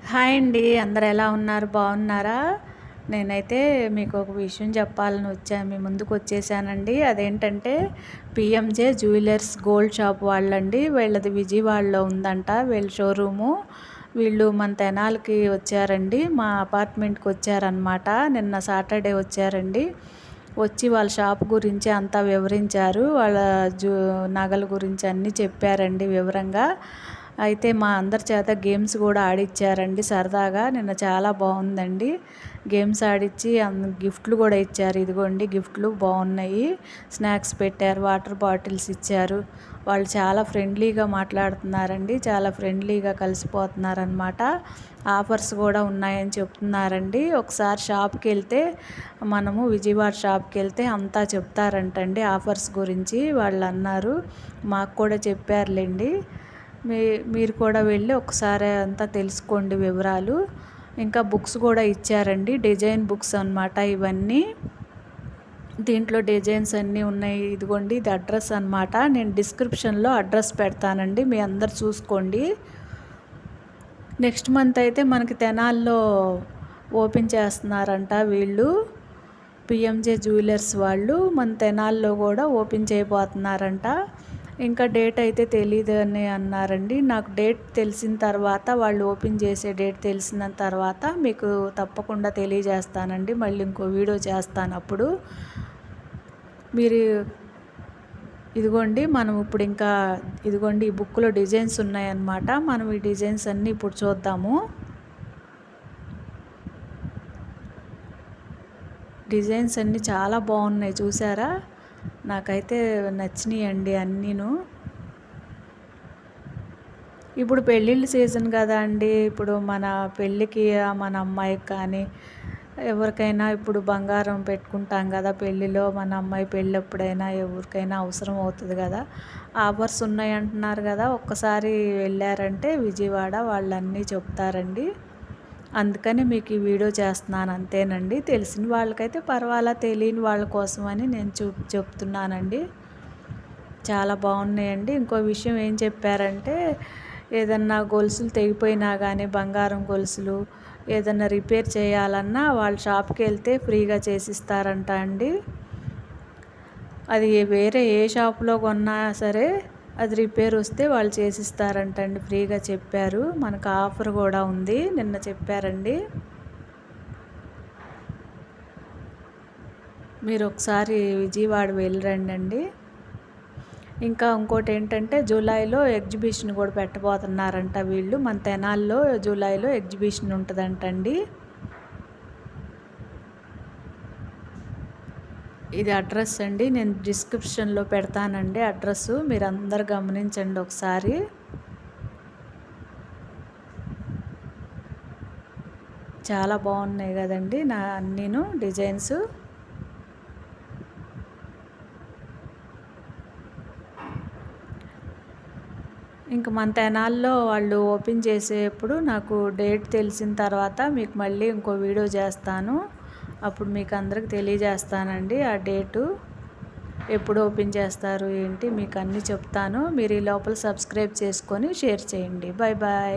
Hi అండి. అందరూ ఎలా ఉన్నారు? బాగున్నారా? నేనైతే మీకు ఒక విషయం చెప్పాలని మీ ముందుకు వచ్చేసానండి. అదేంటంటే పిఎంజే జ్యువెలర్స్ గోల్డ్ షాప్ వాళ్ళండి. వీళ్ళది విజయవాడలో ఉందంట వీళ్ళ షోరూము. వీళ్ళు మన తెనాలికి వచ్చారండి. మా అపార్ట్మెంట్కి వచ్చారనమాట. నిన్న సాటర్డే వచ్చారండి. వచ్చి వాళ్ళ షాప్ గురించి అంతా వివరించారు. వాళ్ళ నగల గురించి అన్నీ చెప్పారండి వివరంగా. అయితే మా అందరి చేత గేమ్స్ కూడా ఆడిచ్చారండి సరదాగా. నిన్న చాలా బాగుందండి. గేమ్స్ ఆడిచ్చి గిఫ్ట్లు కూడా ఇచ్చారు. ఇదిగోండి గిఫ్ట్లు బాగున్నాయి. స్నాక్స్ పెట్టారు, వాటర్ బాటిల్స్ ఇచ్చారు. వాళ్ళు చాలా ఫ్రెండ్లీగా మాట్లాడుతున్నారండి. చాలా ఫ్రెండ్లీగా కలిసిపోతున్నారనమాట. ఆఫర్స్ కూడా ఉన్నాయని చెప్తున్నారండి. ఒకసారి షాప్కి వెళ్తే మనము విజయవాడ షాప్కి వెళ్తే అంతా చెప్తారంటండి ఆఫర్స్ గురించి వాళ్ళు అన్నారు. మాకు కూడా చెప్పారులేండి. మీరు కూడా వెళ్ళి ఒకసారి అంతా తెలుసుకోండి వివరాలు. ఇంకా బుక్స్ కూడా ఇచ్చారండి. డిజైన్ బుక్స్ అన్నమాట ఇవన్నీ. దీంట్లో డిజైన్స్ అన్నీ ఉన్నాయి. ఇదిగోండి ఇది అడ్రస్ అన్నమాట. నేను డిస్క్రిప్షన్లో అడ్రస్ పెడతానండి, మీ అందరు చూసుకోండి. నెక్స్ట్ మంత్ అయితే మనకి తెనాల్లో ఓపెన్ చేస్తున్నారంట వీళ్ళు. పిఎంజే జ్యువెలర్స్ వాళ్ళు మన తెనాల్లో కూడా ఓపెన్ చేయబోతున్నారంట. ఇంకా డేట్ అయితే తెలియదు అని అన్నారండి. నాకు డేట్ తెలిసిన తర్వాత, వాళ్ళు ఓపెన్ చేసే డేట్ తెలిసిన తర్వాత మీకు తప్పకుండా తెలియజేస్తానండి. మళ్ళీ ఇంకో వీడియో చేస్తాను అప్పుడు. మీరు ఇదిగోండి మనం ఇప్పుడు ఇంకా ఇదిగోండి ఈ బుక్లో డిజైన్స్ ఉన్నాయన్నమాట. మనం ఈ డిజైన్స్ అన్నీ ఇప్పుడు చూద్దాము. డిజైన్స్ అన్నీ చాలా బాగున్నాయి చూసారా? నాకైతే నచ్చినాయండి అన్నీను. ఇప్పుడు పెళ్ళిళ్ళ సీజన్ కదా అండి. ఇప్పుడు మన పెళ్ళికి మన అమ్మాయికి కానీ ఎవరికైనా ఇప్పుడు బంగారం పెట్టుకుంటాం కదా పెళ్ళిలో. మన అమ్మాయి పెళ్ళప్పుడైనా ఎవరికైనా అవసరం అవుతుంది కదా. ఆఫర్స్ ఉన్నాయి అంటున్నారు కదా. ఒక్కసారి వెళ్ళారంటే విజయవాడ వాళ్ళన్నీ చెప్తారండి. అందుకని మీకు ఈ వీడియో చేస్తున్నాను అంతేనండి. తెలిసిన వాళ్ళకైతే పర్వాలా, తెలియని వాళ్ళ కోసమని నేను చెప్తున్నానండి. చాలా బాగున్నాయండి. ఇంకో విషయం ఏం చెప్పారంటే ఏదన్నా గొలుసులు తెగిపోయినా కానీ బంగారం గొలుసులు ఏదన్నా రిపేర్ చేయాలన్నా వాళ్ళ షాప్కి వెళ్తే ఫ్రీగా చేసిస్తారంట అండి. అది వేరే ఏ షాప్లో కొన్నా సరే అది రిపేర్ వస్తే వాళ్ళు చేసిస్తారంటండి, ఫ్రీగా చెప్పారు. మనకు ఆఫర్ కూడా ఉంది నిన్న చెప్పారండి. మీరు ఒకసారి విజయవాడ వెళ్ళిరండి. ఇంకా ఇంకోటి ఏంటంటే జూలైలో ఎగ్జిబిషన్ కూడా పెట్టబోతున్నారంట వీళ్ళు. మన తెనాల్లో జూలైలో ఎగ్జిబిషన్ ఉంటుందంటండి. ఇది అడ్రస్ అండి. నేను డిస్క్రిప్షన్లో పెడతానండి అడ్రస్. మీరు అందరు గమనించండి ఒకసారి. చాలా బాగున్నాయి కదండి అన్నీను డిజైన్స్. ఇంక మన తెనాల్లో వాళ్ళు ఓపెన్ చేసేప్పుడు నాకు డేట్ తెలిసిన తర్వాత మీకు మళ్ళీ ఇంకో వీడియో చేస్తాను. అప్పుడు మీకు అందరికి తెలియజేస్తానండి ఆ డేటు, ఎప్పుడు ఓపెన్ చేస్తారు ఏంటి మీకు అన్నీ చెప్తాను. మీరు ఈ లోపల సబ్స్క్రైబ్ చేసుకొని షేర్ చేయండి. Bye bye.